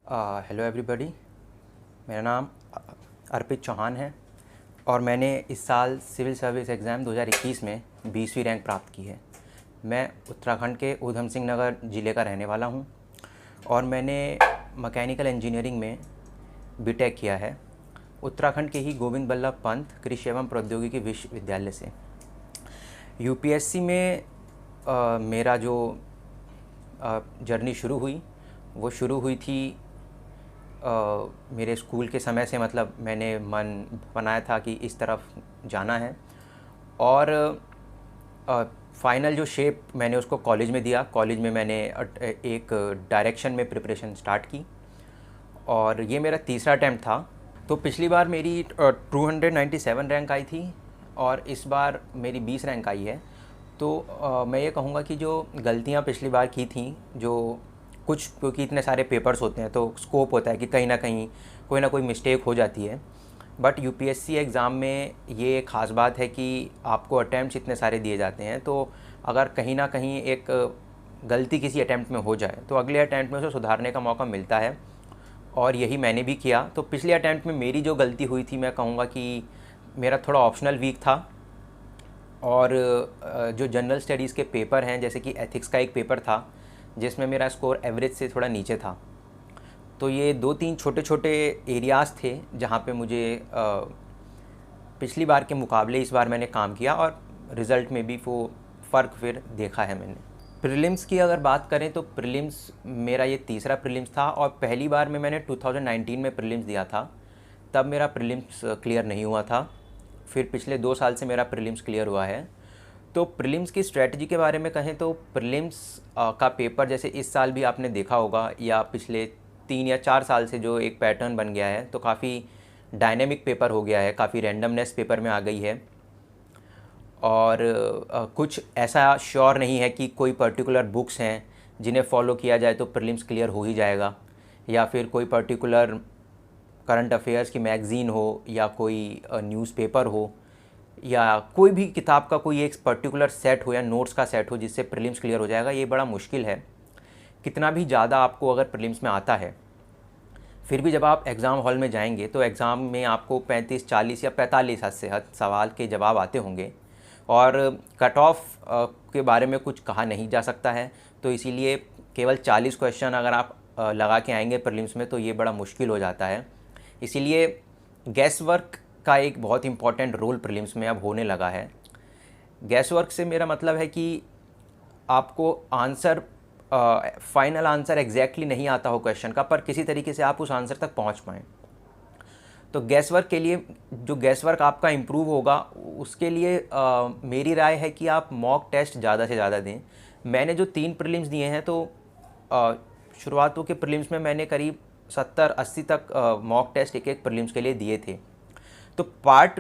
Hello everybody. मेरा नाम अर्पित चौहान है और मैंने इस साल सिविल सर्विस एग्ज़ाम 2021 में 20वीं रैंक प्राप्त की है। मैं उत्तराखंड के ऊधम सिंह नगर ज़िले का रहने वाला हूं और मैंने मैकेनिकल इंजीनियरिंग में बीटेक किया है उत्तराखंड के ही गोविंद बल्लभ पंत कृषि एवं प्रौद्योगिकी विश्वविद्यालय से। यूपीएससी में मेरा जो जर्नी शुरू हुई थी मेरे स्कूल के समय से। मतलब मैंने मन बनाया था कि इस तरफ जाना है और फाइनल जो शेप मैंने उसको कॉलेज में दिया। कॉलेज में मैंने एक डायरेक्शन में प्रिपरेशन स्टार्ट की और ये मेरा तीसरा अटैम्प्ट था। तो पिछली बार मेरी 297 रैंक आई थी और इस बार मेरी 20 रैंक आई है। तो मैं ये कहूँगा कि जो गलतियाँ पिछली बार की थी, जो कुछ क्योंकि इतने सारे पेपर्स होते हैं तो स्कोप होता है कि कहीं ना कोई मिस्टेक हो जाती है। बट यूपीएससी एग्ज़ाम में ये ख़ास बात है कि आपको अटैम्प्ट्स इतने सारे दिए जाते हैं, तो अगर कहीं ना कहीं एक गलती किसी अटैम्प्ट में हो जाए तो अगले अटैम्प्ट में उसे सुधारने का मौका मिलता है और यही मैंने भी किया। तो पिछले अटैम्प्ट में मेरी जो गलती हुई थी, मैं कहूँगा कि मेरा थोड़ा ऑप्शनल वीक था और जो जनरल स्टडीज़ के पेपर हैं, जैसे कि एथिक्स का एक पेपर था जिसमें मेरा स्कोर एवरेज से थोड़ा नीचे था। तो ये 2-3 छोटे छोटे एरियाज़ थे जहाँ पे मुझे पिछली बार के मुकाबले इस बार मैंने काम किया और रिज़ल्ट में भी वो फ़र्क फिर देखा है मैंने। प्रीलिम्स की अगर बात करें तो प्रीलिम्स मेरा ये तीसरा प्रीलिम्स था और पहली बार में मैंने 2019 में प्रीलिम्स दिया था, तब मेरा प्रीलिम्स क्लियर नहीं हुआ था। फिर पिछले 2 साल से मेरा प्रीलिम्स क्लियर हुआ है। तो प्रीलिम्स की स्ट्रैटेजी के बारे में कहें तो प्रीलिम्स का पेपर जैसे इस साल भी आपने देखा होगा या पिछले 3 या 4 साल से जो एक पैटर्न बन गया है, तो काफ़ी डायनेमिक पेपर हो गया है, काफ़ी रैंडमनेस पेपर में आ गई है और कुछ ऐसा श्योर नहीं है कि कोई पर्टिकुलर बुक्स हैं जिन्हें फॉलो किया जाए तो प्रीलिम्स क्लियर हो ही जाएगा, या फिर कोई पर्टिकुलर करंट अफेयर्स की मैगज़ीन हो या कोई न्यूज़पेपर हो या कोई भी किताब का कोई एक पर्टिकुलर सेट हो या नोट्स का सेट हो जिससे प्रीलिम्स क्लियर हो जाएगा। ये बड़ा मुश्किल है। कितना भी ज़्यादा आपको अगर प्रीलिम्स में आता है, फिर भी जब आप एग्ज़ाम हॉल में जाएंगे तो एग्ज़ाम में आपको 35, 40 या 45 हद से हद सवाल के जवाब आते होंगे और कट ऑफ के बारे में कुछ कहा नहीं जा सकता है। तो इसीलिए केवल 40 क्वेश्चन अगर आप लगा के आएंगे प्रीलिम्स में तो ये बड़ा मुश्किल हो जाता है। इसीलिए गैस वर्क का एक बहुत इंपॉर्टेंट रोल प्रीलिम्स में अब होने लगा है। गैस वर्क से मेरा मतलब है कि आपको आंसर फाइनल आंसर एग्जैक्टली नहीं आता हो क्वेश्चन का, पर किसी तरीके से आप उस आंसर तक पहुंच पाएँ। तो गैस वर्क के लिए जो गैस वर्क आपका इम्प्रूव होगा उसके लिए मेरी राय है कि आप मॉक टेस्ट ज़्यादा से ज़्यादा दें। मैंने जो 3 प्रीलिम्स दिए हैं तो शुरुआतों के प्रीलिम्स में मैंने करीब 70-80 तक मॉक टेस्ट एक प्रीलिम्स के लिए दिए थे। तो पार्ट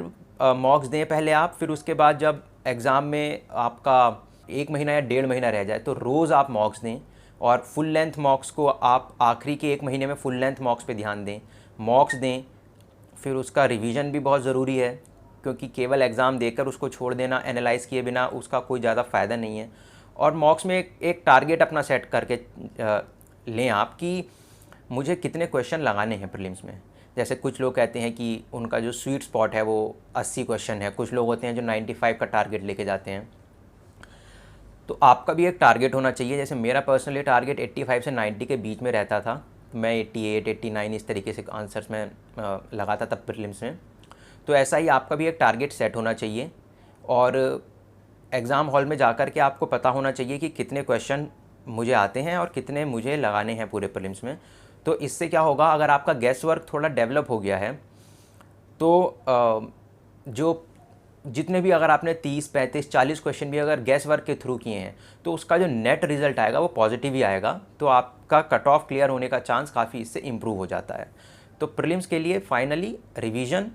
मॉक्स दें पहले आप, फिर उसके बाद जब एग्ज़ाम में आपका 1 महीना या 1.5 महीना रह जाए तो रोज़ आप मॉक्स दें और फुल लेंथ मॉक्स को आप आखिरी के 1 महीने में फुल लेंथ मॉक्स पे ध्यान दें, मॉक्स दें। फिर उसका रिवीजन भी बहुत ज़रूरी है क्योंकि केवल एग्ज़ाम देकर उसको छोड़ देना एनालाइज़ किए बिना उसका कोई ज़्यादा फ़ायदा नहीं है। और मॉक्स में एक टारगेट अपना सेट करके लें आप कि मुझे कितने क्वेश्चन लगाने हैं प्रीलिम्स में। जैसे कुछ लोग कहते हैं कि उनका जो स्वीट स्पॉट है वो 80 क्वेश्चन है, कुछ लोग होते हैं जो 95 का टारगेट लेके जाते हैं। तो आपका भी एक टारगेट होना चाहिए। जैसे मेरा पर्सनली टारगेट 85 से 90 के बीच में रहता था। मैं 88, 89 इस तरीके से आंसर्स में लगाता था प्रीलिम्स में। तो ऐसा ही आपका भी एक टारगेट सेट होना चाहिए और एग्ज़ाम हॉल में जाकर के आपको पता होना चाहिए कि कितने क्वेश्चन मुझे आते हैं और कितने मुझे लगाने हैं पूरे प्रीलिम्स में। तो इससे क्या होगा, अगर आपका गैस वर्क थोड़ा डेवलप हो गया है तो जो जितने भी अगर आपने 30, 35, 40 क्वेश्चन भी अगर गैस वर्क के थ्रू किए हैं तो उसका जो नेट रिज़ल्ट आएगा वो पॉजिटिव ही आएगा। तो आपका कट ऑफ क्लियर होने का चांस काफ़ी इससे इम्प्रूव हो जाता है। तो प्रीलिम्स के लिए फाइनली रिवीजन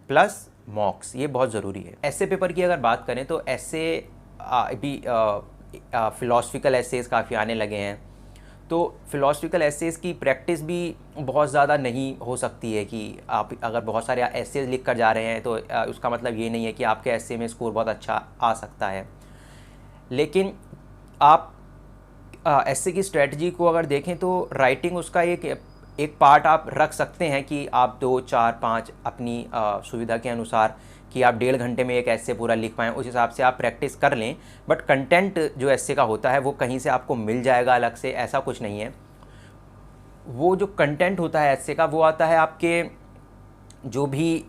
प्लस मॉक्स ये बहुत ज़रूरी है। ऐसे पेपर की अगर बात करें तो ऐसे भी फ़िलासफ़िकल एसेज काफ़ी आने लगे हैं। तो फ़िलासफ़िकल एसेज की प्रैक्टिस भी बहुत ज़्यादा नहीं हो सकती है कि आप अगर बहुत सारे एसेज लिख कर जा रहे हैं तो उसका मतलब ये नहीं है कि आपके एसे में स्कोर बहुत अच्छा आ सकता है। लेकिन आप एसे की स्ट्रेटजी को अगर देखें तो राइटिंग उसका एक एक पार्ट आप रख सकते हैं कि आप 2 4 5 अपनी सुविधा के अनुसार कि आप 1.5 घंटे में एक ऐसे पूरा लिख पाएँ, उस हिसाब से आप प्रैक्टिस कर लें। बट कंटेंट जो ऐसे का होता है वो कहीं से आपको मिल जाएगा अलग से, ऐसा कुछ नहीं है। वो जो कंटेंट होता है ऐसे का वो आता है आपके जो भी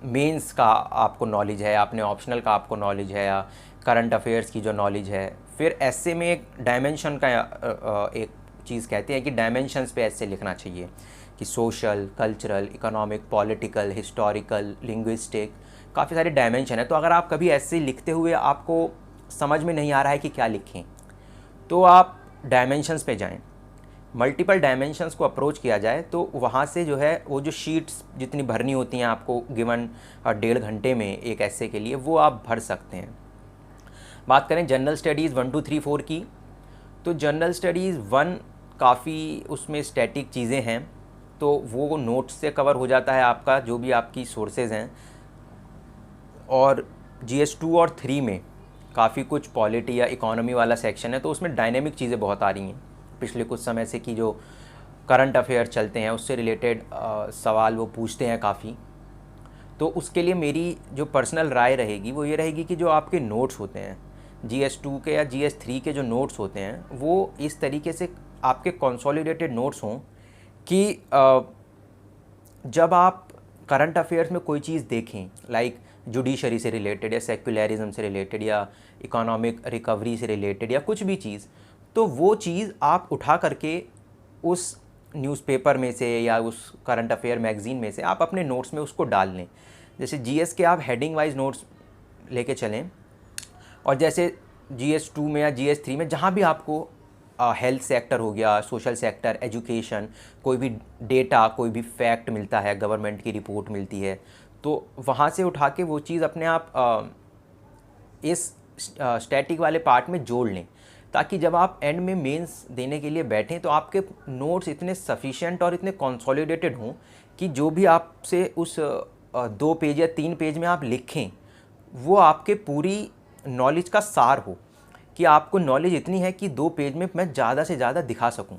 मेंस का आपको नॉलेज है, आपने ऑप्शनल का आपको नॉलेज है, या करंट अफेयर्स की जो नॉलेज है। फिर ऐसे में एक डायमेंशन का एक चीज़ कहते हैं कि डायमेंशंस पे ऐसे लिखना चाहिए कि social, cultural, economic, political, historical, linguistic, काफ़ी सारे डायमेंशन है। तो अगर आप कभी ऐसे लिखते हुए आपको समझ में नहीं आ रहा है कि क्या लिखें, तो आप डायमेंशंस पे जाएं, मल्टीपल डायमेंशंस को अप्रोच किया जाए, तो वहाँ से जो है वो जो शीट्स जितनी भरनी होती हैं आपको गिवन 1.5 घंटे में एक ऐसे के लिए, वो आप भर सकते हैं। बात करें जनरल स्टडीज़ 1 2 3 4 की, तो जनरल स्टडीज़ 1 काफ़ी उसमें स्टैटिक चीज़ें हैं, तो वो नोट्स से कवर हो जाता है आपका जो भी आपकी सोर्सेज हैं। और GS 2 और 3 में काफ़ी कुछ पॉलिटी या इकोनॉमी वाला सेक्शन है, तो उसमें डायनेमिक चीज़ें बहुत आ रही हैं पिछले कुछ समय से, कि जो करंट अफेयर चलते हैं उससे रिलेटेड सवाल वो पूछते हैं काफ़ी। तो उसके लिए मेरी जो पर्सनल राय रहेगी वो ये रहेगी कि जो आपके नोट्स होते हैं GS 2 के या GS 3 के जो नोट्स होते हैं वो इस तरीके से आपके कंसोलिडेटेड नोट्स हों कि जब आप करंट अफेयर्स में कोई चीज़ देखें, लाइक जुडिशरी से रिलेटेड या सेक्युलरिज्म से रिलेटेड या इकोनॉमिक रिकवरी से रिलेटेड या कुछ भी चीज़, तो वो चीज़ आप उठा करके उस न्यूज़पेपर में से या उस करंट अफेयर मैगज़ीन में से आप अपने नोट्स में उसको डाल लें। जैसे GS के आप हेडिंग वाइज नोट्स लेके चलें, और जैसे GS 2 में या GS 3 में जहाँ भी आपको हेल्थ सेक्टर हो गया, सोशल सेक्टर, एजुकेशन, कोई भी डेटा, कोई भी फैक्ट मिलता है, गवर्नमेंट की रिपोर्ट मिलती है, तो वहाँ से उठा के वो चीज़ अपने आप इस स्टैटिक वाले पार्ट में जोड़ लें, ताकि जब आप एंड में मेंस देने के लिए बैठें तो आपके नोट्स इतने सफिशिएंट और इतने कंसोलिडेटेड हों कि जो भी आपसे उस 2 पेज या 3 पेज में आप लिखें वो आपके पूरी नॉलेज का सार हो, कि आपको नॉलेज इतनी है कि 2 पेज में मैं ज़्यादा से ज़्यादा दिखा सकूं।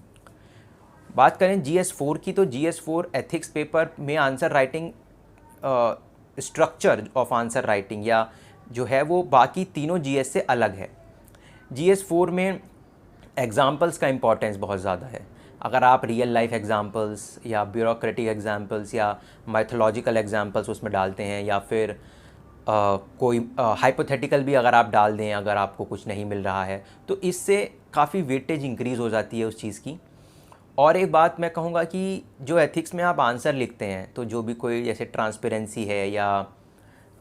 बात करें GS 4 की, तो GS 4 एथिक्स पेपर में answer writing, structure of answer writing या जो है वो बाकी तीनों GS से अलग है। GS 4 में एग्ज़ाम्पल्स का इम्पोर्टेंस बहुत ज़्यादा है। अगर आप रियल लाइफ एग्ज़ाम्पल्स या ब्यूरोक्रेटिक एग्ज़ाम्पल्स या मैथोलॉजिकल एग्ज़ाम्पल्स उसमें डालते हैं, या फिर कोई हाइपोथेटिकल भी अगर आप डाल दें, अगर आपको कुछ नहीं मिल रहा है, तो इससे काफ़ी वेटेज इंक्रीज़ हो जाती है उस चीज़ की। और एक बात मैं कहूँगा कि जो एथिक्स में आप आंसर लिखते हैं, तो जो भी कोई जैसे ट्रांसपेरेंसी है या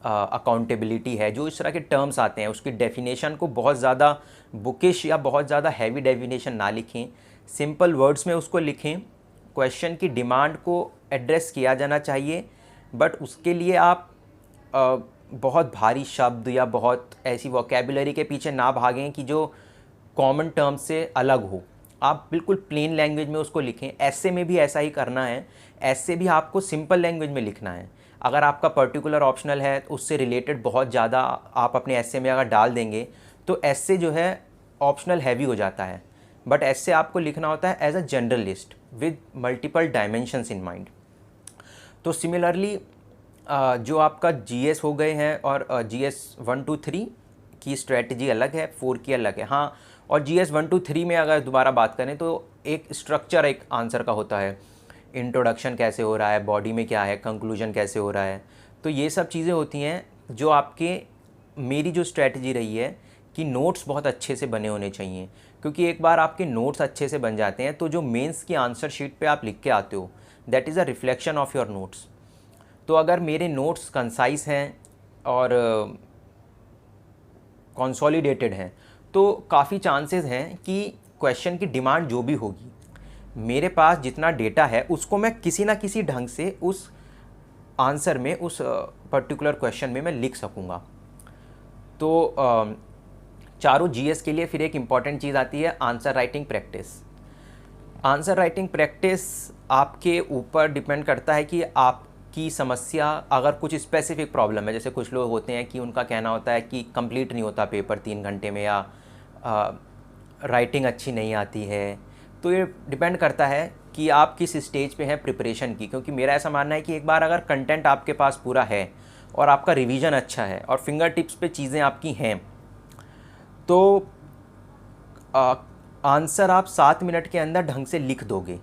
अकाउंटेबिलिटी है, जो इस तरह के टर्म्स आते हैं, उसकी डेफिनेशन को बहुत ज़्यादा बुकिश या बहुत ज़्यादा हैवी डेफिनेशन ना लिखें, सिंपल वर्ड्स में उसको लिखें। क्वेश्चन की डिमांड को एड्रेस किया जाना चाहिए, बट उसके लिए आप बहुत भारी शब्द या बहुत ऐसी वोकैबुलरी के पीछे ना भागें कि जो कॉमन टर्म्स से अलग हो। आप बिल्कुल प्लेन लैंग्वेज में उसको लिखें। ऐसे में भी ऐसा ही करना है, ऐसे भी आपको सिंपल लैंग्वेज में लिखना है। अगर आपका पर्टिकुलर ऑप्शनल है उससे रिलेटेड बहुत ज़्यादा आप अपने ऐसे में अगर डाल देंगे तो ऐसे जो है ऑप्शनल हैवी हो जाता है, बट ऐसे आपको लिखना होता है as a general list with multiple dimensions in mind. तो सिमिलरली जो आपका GS हो गए हैं, और GS 1 2 3 की स्ट्रेटजी अलग है, 4 की अलग है। हाँ, और GS 1 2 3 में अगर दोबारा बात करें तो एक स्ट्रक्चर एक आंसर का होता है, इंट्रोडक्शन कैसे हो रहा है, बॉडी में क्या है, कंक्लूजन कैसे हो रहा है। तो ये सब चीज़ें होती हैं जो आपके, मेरी जो स्ट्रेटजी रही है कि नोट्स बहुत अच्छे से बने होने चाहिए, क्योंकि एक बार आपके नोट्स अच्छे से बन जाते हैं तो जो मेंस की आंसर शीट पे आप लिख के आते हो, that is a reflection of your notes. तो अगर मेरे नोट्स कंसाइज हैं और कंसोलिडेटेड हैं, तो काफ़ी चांसेस हैं कि क्वेश्चन की डिमांड जो भी होगी, मेरे पास जितना डेटा है उसको मैं किसी ना किसी ढंग से उस आंसर में, उस पर्टिकुलर क्वेश्चन में मैं लिख सकूँगा। तो चारों GS के लिए फिर एक इम्पॉर्टेंट चीज़ आती है answer writing practice. Answer writing practice आपके ऊपर डिपेंड करता है कि आपकी समस्या, अगर कुछ स्पेसिफिक प्रॉब्लम है, जैसे कुछ लोग होते हैं कि उनका कहना होता है कि कंप्लीट नहीं होता पेपर 3 घंटे में, या राइटिंग अच्छी नहीं आती है। तो ये डिपेंड करता है कि आप किस स्टेज पे हैं प्रिपरेशन की, क्योंकि मेरा ऐसा मानना है कि एक बार अगर कंटेंट आपके पास पूरा है और आपका रिवीजन अच्छा है और फिंगर टिप्स पे चीज़ें आपकी हैं, तो आंसर आप 7 मिनट के अंदर ढंग से लिख दोगे,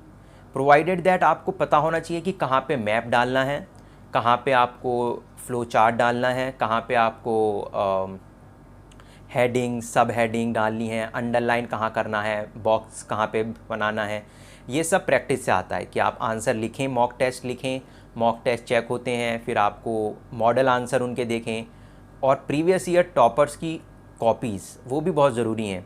प्रोवाइडेड दैट आपको पता होना चाहिए कि कहाँ पे मैप डालना है, कहाँ पे आपको फ्लो चार्ट डालना है, कहाँ पे आपको हेडिंग सब हेडिंग डालनी है, अंडरलाइन कहाँ करना है, बॉक्स कहाँ पे बनाना है। ये सब प्रैक्टिस से आता है कि आप आंसर लिखें, मॉक टेस्ट लिखें, मॉक टेस्ट चेक होते हैं, फिर आपको मॉडल आंसर उनके देखें, और प्रीवियस ईयर टॉपर्स की कॉपीज़ वो भी बहुत ज़रूरी हैं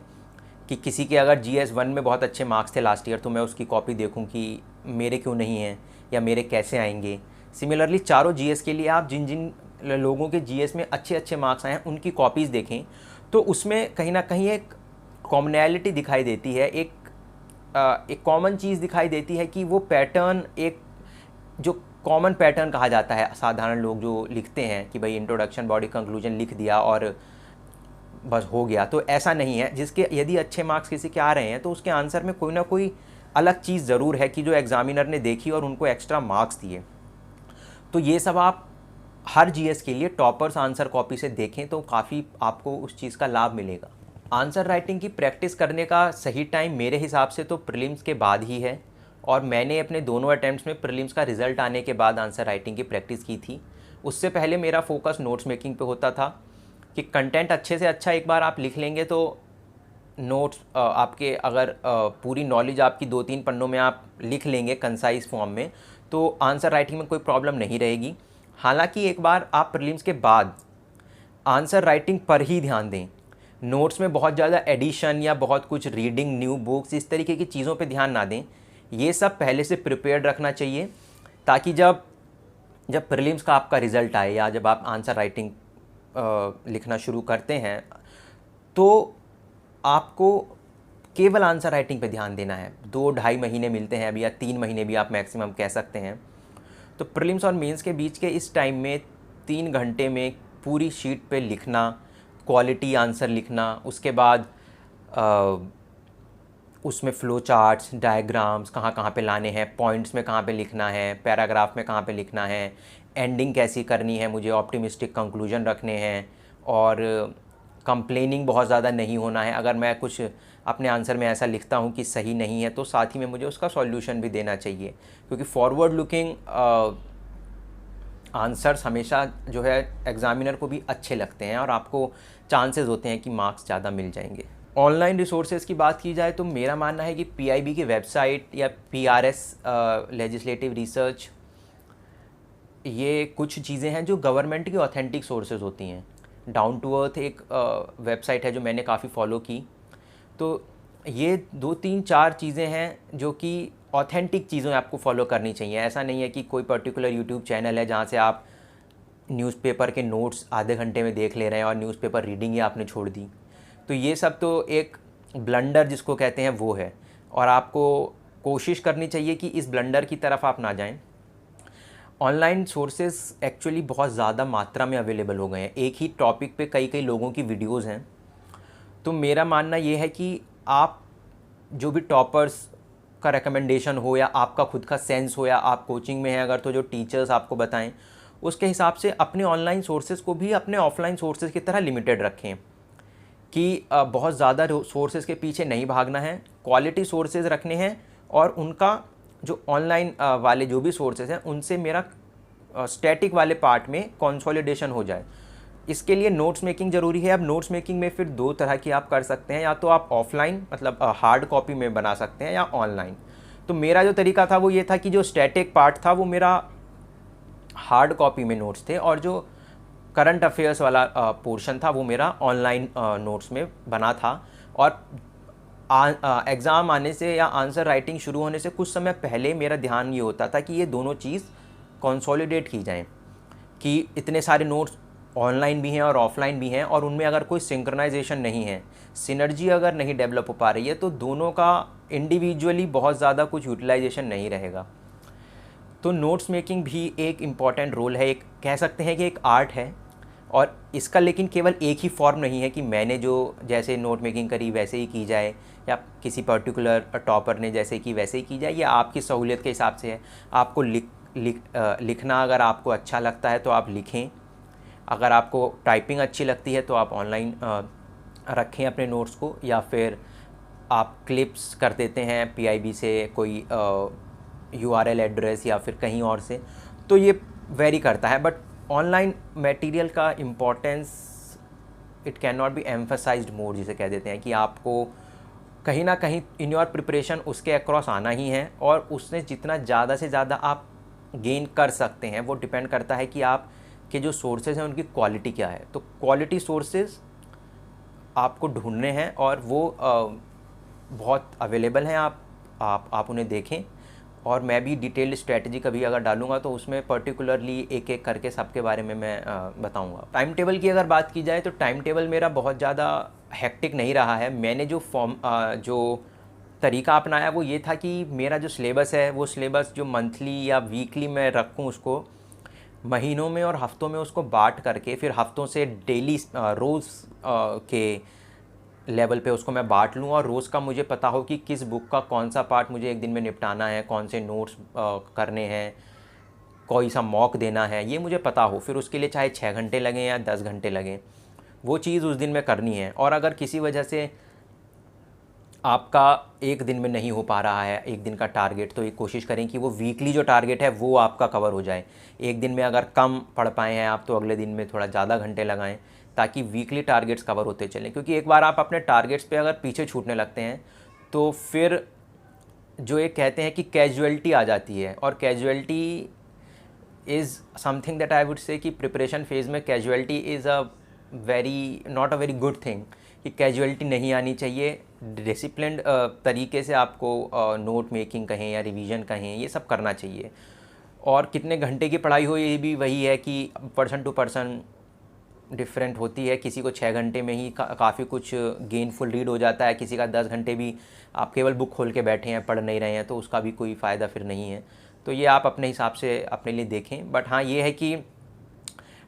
कि किसी के अगर GS1 में बहुत अच्छे मार्क्स थे लास्ट ईयर, तो मैं उसकी कॉपी देखूं कि मेरे क्यों नहीं हैं या मेरे कैसे आएंगे। सिमिलरली चारों GS के लिए आप जिन जिन लोगों के GS में अच्छे अच्छे मार्क्स आए हैं उनकी कॉपीज़ देखें, तो उसमें कहीं ना कहीं एक कॉमनैलिटी दिखाई देती है, एक कॉमन चीज़ दिखाई देती है कि वो पैटर्न, एक जो कॉमन पैटर्न कहा जाता है, साधारण लोग जो लिखते हैं कि भाई इंट्रोडक्शन, बॉडी, कंक्लूजन लिख दिया और बस हो गया, तो ऐसा नहीं है। जिसके यदि अच्छे मार्क्स किसी के आ रहे हैं तो उसके आंसर में कोई ना कोई अलग चीज़ ज़रूर है कि जो एग्जामिनर ने देखी और उनको एक्स्ट्रा मार्क्स दिए। तो ये सब आप हर GS के लिए टॉपर्स आंसर कॉपी से देखें तो काफ़ी आपको उस चीज़ का लाभ मिलेगा। आंसर राइटिंग की प्रैक्टिस करने का सही टाइम मेरे हिसाब से तो प्रीलिम्स के बाद ही है, और मैंने अपने दोनों अटैम्प्ट्स में प्रीलिम्स का रिज़ल्ट आने के बाद आंसर राइटिंग की प्रैक्टिस की थी। उससे पहले मेरा फोकस नोट्स मेकिंग पे होता था कि कंटेंट अच्छे से अच्छा एक बार आप लिख लेंगे तो नोट्स आपके, अगर पूरी नॉलेज आपकी 2-3 पन्नों में आप लिख लेंगे कंसाइज फॉर्म में, तो आंसर राइटिंग में कोई प्रॉब्लम नहीं रहेगी। हालांकि एक बार आप प्रीलिम्स के बाद आंसर राइटिंग पर ही ध्यान दें, नोट्स में बहुत ज़्यादा एडिशन या बहुत कुछ रीडिंग न्यू बुक्स इस तरीके की चीज़ों पे ध्यान ना दें। ये सब पहले से प्रिपेयर्ड रखना चाहिए, ताकि जब प्रीलिम्स का आपका रिज़ल्ट आए या जब आप आंसर राइटिंग लिखना शुरू करते हैं तो आपको केवल आंसर राइटिंग पे ध्यान देना है। 2-2.5 महीने मिलते हैं अभी, या 3 महीने भी आप मैक्सिमम कह सकते हैं। तो प्रीलिम्स और मेंस के बीच के इस टाइम में 3 घंटे में पूरी शीट पे लिखना, क्वालिटी आंसर लिखना, उसके बाद उसमें फ़्लो चार्ट्स, डायग्राम्स कहाँ कहाँ पे लाने हैं, पॉइंट्स में कहाँ पे लिखना है, पैराग्राफ में कहाँ पे लिखना है, एंडिंग कैसी करनी है, मुझे ऑप्टिमिस्टिक कंक्लूजन रखने हैं, और कंप्लेनिंग बहुत ज़्यादा नहीं होना है। अगर मैं कुछ अपने आंसर में ऐसा लिखता हूँ कि सही नहीं है तो साथ ही में मुझे उसका सॉल्यूशन भी देना चाहिए, क्योंकि फॉरवर्ड लुकिंग आंसर्स हमेशा जो है एग्ज़ामिनर को भी अच्छे लगते हैं और आपको चांसेस होते हैं कि मार्क्स ज़्यादा मिल जाएंगे। ऑनलाइन रिसोर्सेज की बात की जाए तो मेरा मानना है कि PIB की वेबसाइट या PRS लेजिस्लेटिव रिसर्च, ये कुछ चीज़ें हैं जो गवर्नमेंट की ऑथेंटिक सोर्सेज होती हैं। डाउन टू अर्थ एक वेबसाइट है जो मैंने काफ़ी फॉलो की। तो ये 2-3-4 चीज़ें हैं जो कि ऑथेंटिक चीज़ें आपको फॉलो करनी चाहिए। ऐसा नहीं है कि कोई पर्टिकुलर यूट्यूब चैनल है जहाँ से आप न्यूज़पेपर के नोट्स आधे घंटे में देख ले रहे हैं और न्यूज़पेपर रीडिंग ही आपने छोड़ दी। तो ये सब तो एक ब्लंडर जिसको कहते हैं वो है, और आपको कोशिश करनी चाहिए कि इस ब्लंडर की तरफ आप ना जाएं। ऑनलाइन सोर्सेज एक्चुअली बहुत ज़्यादा मात्रा में अवेलेबल हो गए हैं, एक ही टॉपिक पे कई कई लोगों की वीडियोस हैं। तो मेरा मानना ये है कि आप जो भी टॉपर्स का रिकमेंडेशन हो या आपका खुद का सेंस हो, या आप कोचिंग में हैं अगर, तो जो टीचर्स आपको बताएं उसके हिसाब से अपने ऑनलाइन सोर्सेज को भी अपने ऑफलाइन सोर्सेज की तरह लिमिटेड रखें, कि बहुत ज़्यादा सोर्सेज के पीछे नहीं भागना है, क्वालिटी सोर्सेज रखने हैं, और उनका जो ऑनलाइन वाले जो भी सोर्सेज हैं उनसे मेरा स्टैटिक वाले पार्ट में कंसोलिडेशन हो जाए। इसके लिए नोट्स मेकिंग ज़रूरी है। अब नोट्स मेकिंग में फिर 2 तरह की आप कर सकते हैं, या तो आप ऑफलाइन मतलब हार्ड कॉपी में बना सकते हैं, या ऑनलाइन। तो मेरा जो तरीका था वो ये था कि जो स्टैटिक पार्ट था वो मेरा हार्ड कॉपी में नोट्स थे, और जो करंट अफेयर्स वाला पोर्शन था वो मेरा ऑनलाइन नोट्स में बना था। और एग्ज़ाम आने से या आंसर राइटिंग शुरू होने से कुछ समय पहले मेरा ध्यान ये होता था कि ये दोनों चीज़ कंसोलिडेट की जाएं, कि इतने सारे नोट्स ऑनलाइन भी हैं और ऑफलाइन भी हैं, और उनमें अगर कोई सिंक्रोनाइजेशन नहीं है, सिनर्जी अगर नहीं डेवलप हो पा रही है, तो दोनों का इंडिविजुअली बहुत ज़्यादा कुछ यूटिलाइजेशन नहीं रहेगा। तो नोट्स मेकिंग भी एक इम्पॉर्टेंट रोल है, एक कह सकते हैं कि एक आर्ट है, और इसका लेकिन केवल एक ही फॉर्म नहीं है कि मैंने जो जैसे नोट मेकिंग करी वैसे ही की जाए, या किसी पर्टिकुलर टॉपर ने जैसे की वैसे ही की जाए, ये आपकी सहूलियत के हिसाब से है। आपको लिखना अगर आपको अच्छा लगता है तो आप लिखें, अगर आपको टाइपिंग अच्छी लगती है तो आप ऑनलाइन रखें अपने नोट्स को, या फिर आप क्लिप्स कर देते हैं पीआईबी से कोई यूआरएल एड्रेस या फिर कहीं और से, तो ये वेरी करता है। बट ऑनलाइन मटेरियल का importance it can not be emphasized more, जिसे कह देते हैं कि आपको कहीं ना कहीं इन योर प्रिपरेशन उसके अक्रॉस आना ही है, और उससे जितना ज़्यादा से ज़्यादा आप गेन कर सकते हैं वो डिपेंड करता है कि आप के जो सोर्सेज हैं उनकी क्वालिटी क्या है। तो क्वालिटी सोर्सेज आपको ढूंढने हैं, और वो बहुत अवेलेबल हैं, आप उन्हें देखें। और मैं भी डिटेल्ड स्ट्रेटजी कभी अगर डालूंगा तो उसमें पर्टिकुलरली एक एक करके सबके बारे में मैं बताऊंगा। टाइम टेबल की अगर बात की जाए तो टाइम टेबल मेरा बहुत ज़्यादा हेक्टिक नहीं रहा है। मैंने जो तरीका अपनाया वो ये था कि मेरा जो सिलेबस है वो सिलेबस जो मंथली या वीकली मैं रखूँ, उसको महीनों में और हफ्तों में उसको बांट करके, फिर हफ्तों से डेली रोज़ के लेवल पे उसको मैं बांट लूँ, और रोज़ का मुझे पता हो कि किस बुक का कौन सा पार्ट मुझे एक दिन में निपटाना है, कौन से नोट्स करने हैं, कोई सा मॉक देना है, ये मुझे पता हो। फिर उसके लिए चाहे 6 घंटे लगें या 10 घंटे लगें, वो चीज़ उस दिन में करनी है। और अगर किसी वजह से आपका एक दिन में नहीं हो पा रहा है एक दिन का टारगेट, तो ये कोशिश करें कि वो वीकली जो टारगेट है वो आपका कवर हो जाए। एक दिन में अगर कम पढ़ पाए हैं आप तो अगले दिन में थोड़ा ज़्यादा घंटे लगाएं, ताकि वीकली टारगेट्स कवर होते चलें। क्योंकि एक बार आप अपने टारगेट्स पे अगर पीछे छूटने लगते हैं तो फिर जो एक कहते हैं कि कैजुअलिटी आ जाती है, और casualty is something that I would say कि प्रिपरेशन फेज़ में casualty is not a very good thing, कि कैजुअलिटी नहीं आनी चाहिए। डिसिप्लिन्ड तरीके से आपको नोट मेकिंग कहें या रिवीजन कहें, ये सब करना चाहिए। और कितने घंटे की पढ़ाई हो ये भी वही है कि पर्सन टू पर्सन डिफरेंट होती है। किसी को 6 घंटे में ही काफ़ी कुछ गेनफुल रीड हो जाता है, किसी का 10 घंटे भी आप केवल बुक खोल के बैठे हैं पढ़ नहीं रहे हैं, तो उसका भी कोई फ़ायदा फिर नहीं है। तो ये आप अपने हिसाब से अपने लिए देखें। बट हाँ, ये है कि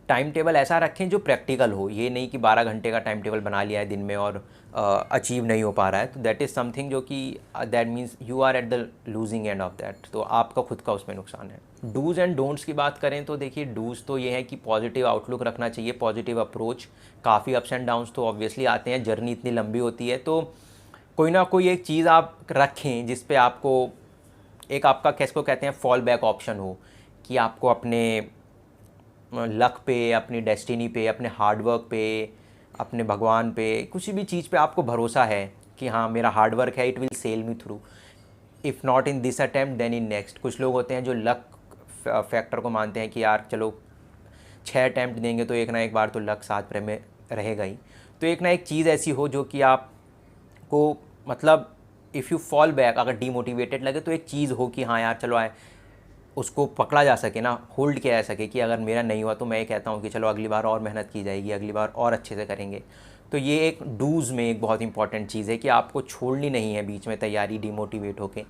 टाइम टेबल ऐसा रखें जो प्रैक्टिकल हो। ये नहीं कि 12 घंटे का टाइम टेबल बना लिया है दिन में और अचीव नहीं हो पा रहा है, तो दैट इज़ समथिंग जो कि that means you are at the losing end of that, तो आपका खुद का उसमें नुकसान है। डूज़ एंड डोंट्स की बात करें तो देखिए, डूज़ तो ये है कि पॉजिटिव आउटलुक रखना चाहिए, पॉजिटिव अप्रोच। काफ़ी अप्स एंड डाउन्स तो ऑब्वियसली आते हैं, जर्नी इतनी लंबी होती है, तो कोई ना कोई एक चीज़ आप रखें जिस पे आपको एक आपका किसको कहते हैं फॉल बैक ऑप्शन हो, कि आपको अपने लक पे, अपनी डेस्टिनी पे, अपने हार्डवर्क पे, अपने भगवान पे, किसी भी चीज़ पे आपको भरोसा है कि हाँ मेरा हार्डवर्क है, it will sail me through, if not in this attempt then in next. कुछ लोग होते हैं जो लक फैक्टर को मानते हैं कि यार चलो 6 अटैम्प्ट देंगे तो एक ना एक बार तो लक साथ में रहेगा ही। तो एक ना एक चीज़ ऐसी हो जो कि आपको मतलब इफ़ यू फॉल बैक, अगर डीमोटिवेटेड लगे तो एक चीज़ हो कि हाँ यार चलो आए, उसको पकड़ा जा सके ना, होल्ड किया जा सके कि अगर मेरा नहीं हुआ तो मैं ये कहता हूँ कि चलो अगली बार और मेहनत की जाएगी, अगली बार और अच्छे से करेंगे। तो ये एक डूज़ में एक बहुत इंपॉर्टेंट चीज़ है कि आपको छोड़नी नहीं है बीच में तैयारी डीमोटिवेट होके।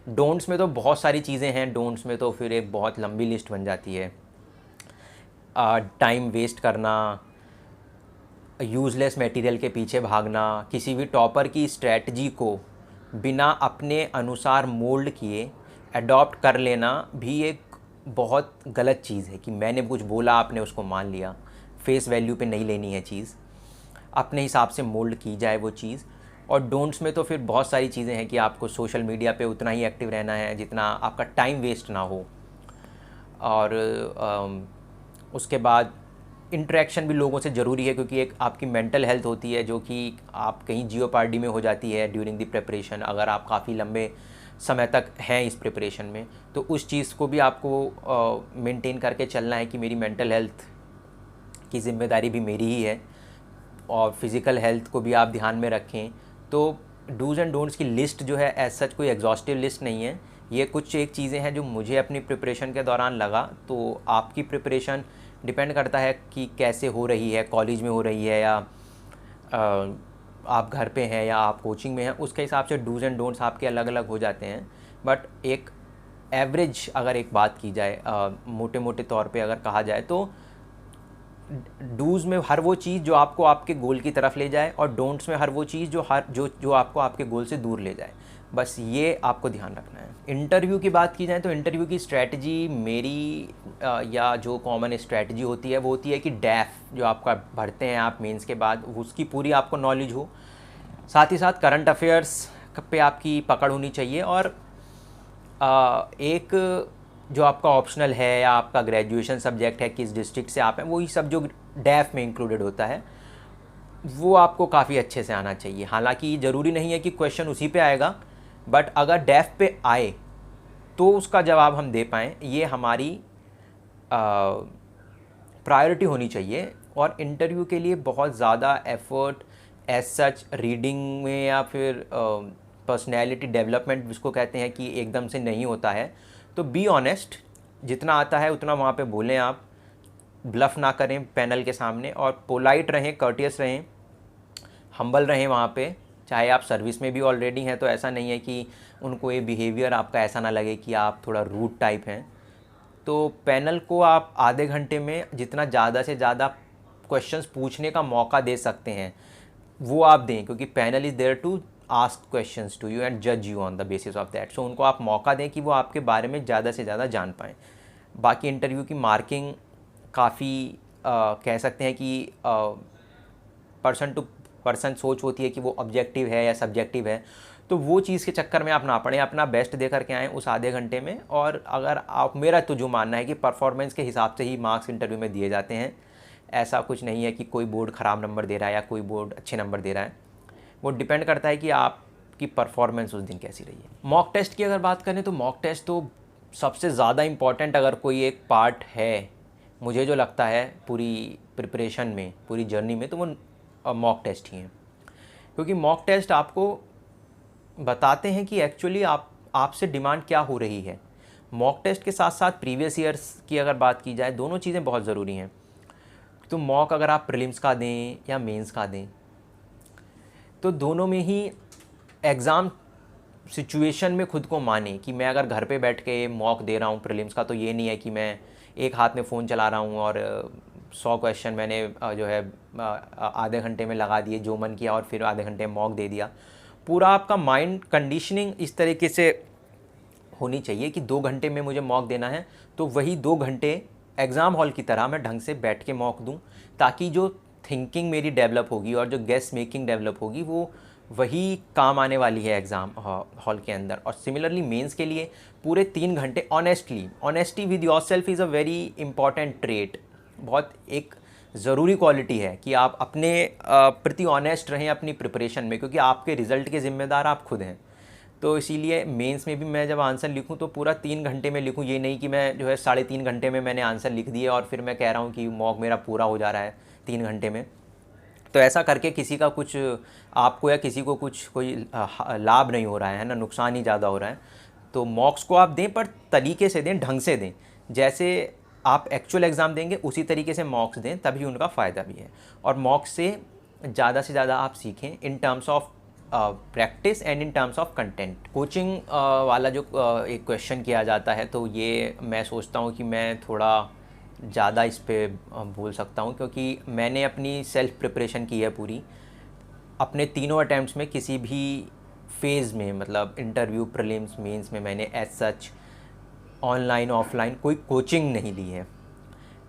डोंट्स में तो बहुत सारी चीज़ें हैं, डोंट्स में तो फिर एक बहुत लंबी लिस्ट बन जाती है। टाइम वेस्ट करना, यूज़लेस मटेरियल के पीछे भागना, किसी भी टॉपर की स्ट्रेटजी को बिना अपने अनुसार मोल्ड किए अडॉप्ट कर लेना भी एक बहुत गलत चीज़ है, कि मैंने कुछ बोला आपने उसको मान लिया, फेस वैल्यू पे नहीं लेनी है चीज़, अपने हिसाब से मोल्ड की जाए वो चीज़। और डोंट्स में तो फिर बहुत सारी चीज़ें हैं कि आपको सोशल मीडिया पे उतना ही एक्टिव रहना है जितना आपका टाइम वेस्ट ना हो, और उसके बाद इंटरेक्शन भी लोगों से ज़रूरी है, क्योंकि एक आपकी मेंटल हेल्थ होती है जो कि आप कहीं जियोपार्डी में हो जाती है ड्यूरिंग द प्रिपरेशन। अगर आप काफ़ी लंबे समय तक हैं इस प्रिपरेशन में, तो उस चीज़ को भी आपको मेंटेन करके चलना है कि मेरी मेंटल हेल्थ की ज़िम्मेदारी भी मेरी ही है, और फिज़िकल हेल्थ को भी आप ध्यान में रखें। तो डूज़ एंड डोंट्स की लिस्ट जो है एज सच कोई एग्जॉस्टिव लिस्ट नहीं है, ये कुछ एक चीज़ें हैं जो मुझे अपनी प्रिपरेशन के दौरान लगा। तो आपकी प्रिपरेशन डिपेंड करता है कि कैसे हो रही है, कॉलेज में हो रही है या आप घर पे हैं या आप कोचिंग में हैं, उसके हिसाब से डूज़ एंड डोंट्स आपके अलग अलग हो जाते हैं। बट एक एवरेज अगर एक बात की जाए, मोटे मोटे तौर पे अगर कहा जाए तो डूज़ में हर वो चीज़ जो आपको आपके गोल की तरफ ले जाए, और डोंट्स में हर वो चीज़ जो आपको आपके गोल से दूर ले जाए। बस ये आपको ध्यान रखना है। इंटरव्यू की बात की जाए तो इंटरव्यू की स्ट्रैटेजी मेरी या जो कॉमन स्ट्रैटेजी होती है वो होती है कि डैफ जो आपका भरते हैं आप मेंस के बाद, उसकी पूरी आपको नॉलेज हो। साथ ही साथ करंट अफेयर्स पे आपकी पकड़ होनी चाहिए, और एक जो आपका ऑप्शनल है या आपका ग्रेजुएशन सब्जेक्ट है, किस डिस्ट्रिक्ट से आप हैं, वही सब जो डैफ में इंक्लूडेड होता है वो आपको काफ़ी अच्छे से आना चाहिए। हालांकि ज़रूरी नहीं है कि क्वेश्चन उसी पे आएगा, बट अगर डैफ पे आए तो उसका जवाब हम दे पाएँ, ये हमारी प्रायोरिटी होनी चाहिए। और इंटरव्यू के लिए बहुत ज़्यादा एफर्ट एज सच रीडिंग में या फिर पर्सनैलिटी डेवलपमेंट जिसको कहते हैं कि एकदम से नहीं होता है। तो बी ऑनेस्ट, जितना आता है उतना वहाँ पे बोलें आप, ब्लफ ना करें पैनल के सामने, और पोलाइट रहें, कर्टियस रहें, हम्बल रहें वहाँ पे। चाहे आप सर्विस में भी ऑलरेडी हैं तो ऐसा नहीं है कि उनको ये बिहेवियर आपका ऐसा ना लगे कि आप थोड़ा रूड टाइप हैं। तो पैनल को आप आधे घंटे में जितना ज़्यादा से ज़्यादा क्वेश्चंस पूछने का मौका दे सकते हैं वो आप दें, क्योंकि panel is there to ask questions to you and जज you on the basis of that. So उनको आप मौका दें कि वो आपके बारे में ज़्यादा से ज़्यादा जान पाएँ। बाकी इंटरव्यू की मार्किंग काफ़ी कह सकते हैं कि पर्सन टू पर्सन सोच होती है कि वो ऑब्जेक्टिव है या सब्जेक्टिव है। तो वो चीज़ के चक्कर में आप ना पड़ें, अपना बेस्ट दे करके आएँ उस आधे घंटे में। और अगर आप, मेरा तो जो मानना है कि परफॉर्मेंस के हिसाब से ही मार्क्स इंटरव्यू में दिए जाते हैं। ऐसा कुछ नहीं है कि कोई बोर्ड ख़राब नंबर दे रहा है या कोई बोर्ड अच्छे नंबर दे रहा है। वो डिपेंड करता है कि आपकी परफॉर्मेंस उस दिन कैसी रही है। मॉक टेस्ट की अगर बात करें तो मॉक टेस्ट तो सबसे ज़्यादा इम्पॉर्टेंट अगर कोई एक पार्ट है, मुझे जो लगता है पूरी प्रिपरेशन में, पूरी जर्नी में, तो वो मॉक टेस्ट ही हैं। क्योंकि मॉक टेस्ट आपको बताते हैं कि एक्चुअली आपसे डिमांड क्या हो रही है। मॉक टेस्ट के साथ साथ प्रीवियस ईयर्स की अगर बात की जाए, दोनों चीज़ें बहुत ज़रूरी हैं। तो मॉक अगर आप प्रीलिम्स का दें या मेंस का दें, तो दोनों में ही एग्ज़ाम सिचुएशन में खुद को माने कि मैं अगर घर पे बैठ के मॉक दे रहा हूँ प्रीलिम्स का, तो ये नहीं है कि मैं एक हाथ में फ़ोन चला रहा हूँ और 100 क्वेश्चन मैंने जो है आधे घंटे में लगा दिए जो मन किया और फिर आधे घंटे में मॉक दे दिया। पूरा आपका माइंड कंडीशनिंग इस तरीके से होनी चाहिए कि 2 घंटे में मुझे मॉक देना है, तो वही 2 घंटे एग्ज़ाम हॉल की तरह मैं ढंग से बैठ के मॉक दूं, ताकि जो थिंकिंग मेरी डेवलप होगी और जो गेस मेकिंग डेवलप होगी वो वही काम आने वाली है एग्ज़ाम हॉल के अंदर। और सिमिलरली मेंस के लिए पूरे 3 घंटे honesty with yourself is a very important trait. बहुत एक ज़रूरी क्वालिटी है कि आप अपने प्रति ऑनेस्ट रहें अपनी प्रिपरेशन में, क्योंकि आपके रिज़ल्ट के ज़िम्मेदार आप खुद हैं। तो इसीलिए मेंस में भी मैं जब आंसर लिखूं तो पूरा 3 घंटे में लिखूं, ये नहीं कि मैं जो है 3.5 घंटे में मैंने आंसर लिख दिए और फिर मैं कह रहा हूं कि मॉक मेरा पूरा हो जा रहा है 3 घंटे में। तो ऐसा करके किसी का कुछ, आपको या किसी को कुछ कोई लाभ नहीं हो रहा है ना, नुकसान ही ज़्यादा हो रहा है। तो मॉक्स को आप दें, पर तरीके से दें, ढंग से दें। जैसे आप एक्चुअल एग्ज़ाम देंगे उसी तरीके से मॉक्स दें, तभी उनका फ़ायदा भी है। और मॉक्स से ज़्यादा आप सीखें in terms of practice and in terms of content. Coaching वाला जो एक क्वेश्चन किया जाता है, तो ये मैं सोचता हूँ कि मैं थोड़ा ज़्यादा इस पे बोल सकता हूँ, क्योंकि मैंने अपनी सेल्फ प्रिपरेशन की है पूरी। अपने तीनों अटैम्प्ट्स में किसी भी फेज़ में, मतलब इंटरव्यू, प्रीलिम्स, मेंस में, मैंने एज सच ऑनलाइन ऑफलाइन कोई कोचिंग नहीं ली है।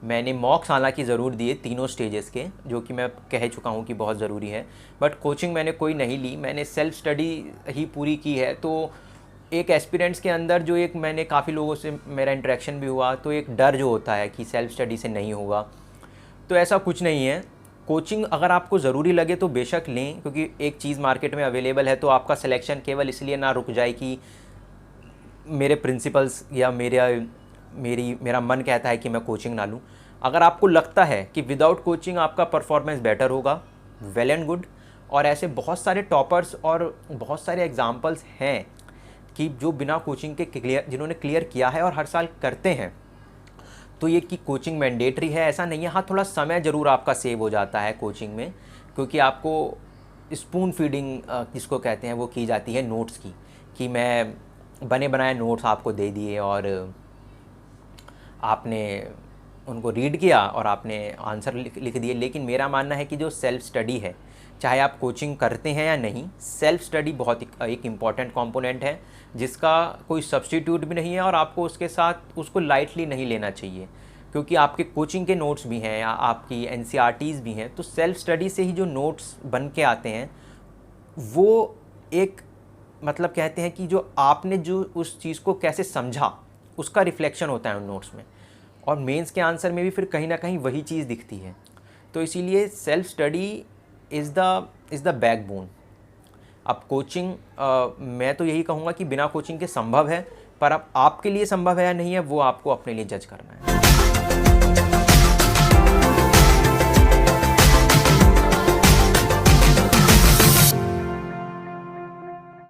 मैंने मॉक्स हालांकि ज़रूर दिए तीनों स्टेजेस के, जो कि मैं कह चुका हूँ कि बहुत ज़रूरी है, बट कोचिंग मैंने कोई नहीं ली। मैंने सेल्फ स्टडी ही पूरी की है। तो एक एस्पिरेंट्स के अंदर जो एक, मैंने काफ़ी लोगों से मेरा इंटरेक्शन भी हुआ, तो एक डर जो होता है कि सेल्फ स्टडी से नहीं होगा, तो ऐसा कुछ नहीं है। कोचिंग अगर आपको ज़रूरी लगे तो बेशक लें, क्योंकि एक चीज़ मार्केट में अवेलेबल है। तो आपका सिलेक्शन केवल इसलिए ना रुक जाए कि मेरे प्रिंसिपल्स या मेरा मन कहता है कि मैं कोचिंग ना लूँ। अगर आपको लगता है कि विदाउट कोचिंग आपका परफॉर्मेंस बेटर होगा, वेल एंड गुड। और ऐसे बहुत सारे टॉपर्स और बहुत सारे एग्जाम्पल्स हैं कि जो बिना कोचिंग के जिन्होंने क्लियर किया है और हर साल करते हैं। तो ये कि कोचिंग मैंडेटरी है ऐसा नहीं है। हाँ, थोड़ा समय ज़रूर आपका सेव हो जाता है कोचिंग में, क्योंकि आपको स्पून फीडिंग किसको कहते हैं वो की जाती है नोट्स की, कि मैं बने बनाए नोट्स आपको दे दिए और आपने उनको रीड किया और आपने आंसर लिख दिए। लेकिन मेरा मानना है कि जो सेल्फ़ स्टडी है, चाहे आप कोचिंग करते हैं या नहीं, सेल्फ़ स्टडी बहुत एक इम्पॉर्टेंट कंपोनेंट है जिसका कोई सब्स्टिट्यूट भी नहीं है, और आपको उसके साथ उसको लाइटली नहीं लेना चाहिए, क्योंकि आपके कोचिंग के नोट्स भी हैं या आपकी एनसीईआरटीज़ भी हैं, तो सेल्फ़ स्टडी से ही जो नोट्स बन के आते हैं वो एक मतलब कहते हैं कि जो आपने जो उस चीज़ को कैसे समझा उसका रिफ्लेक्शन होता है उन नोट्स में, और मेंस के आंसर में भी फिर कहीं ना कहीं वही चीज़ दिखती है। तो इसीलिए self study is the backbone. अब कोचिंग मैं तो यही कहूँगा कि बिना कोचिंग के संभव है, पर अब आपके लिए संभव है या नहीं है वो आपको अपने लिए जज करना है।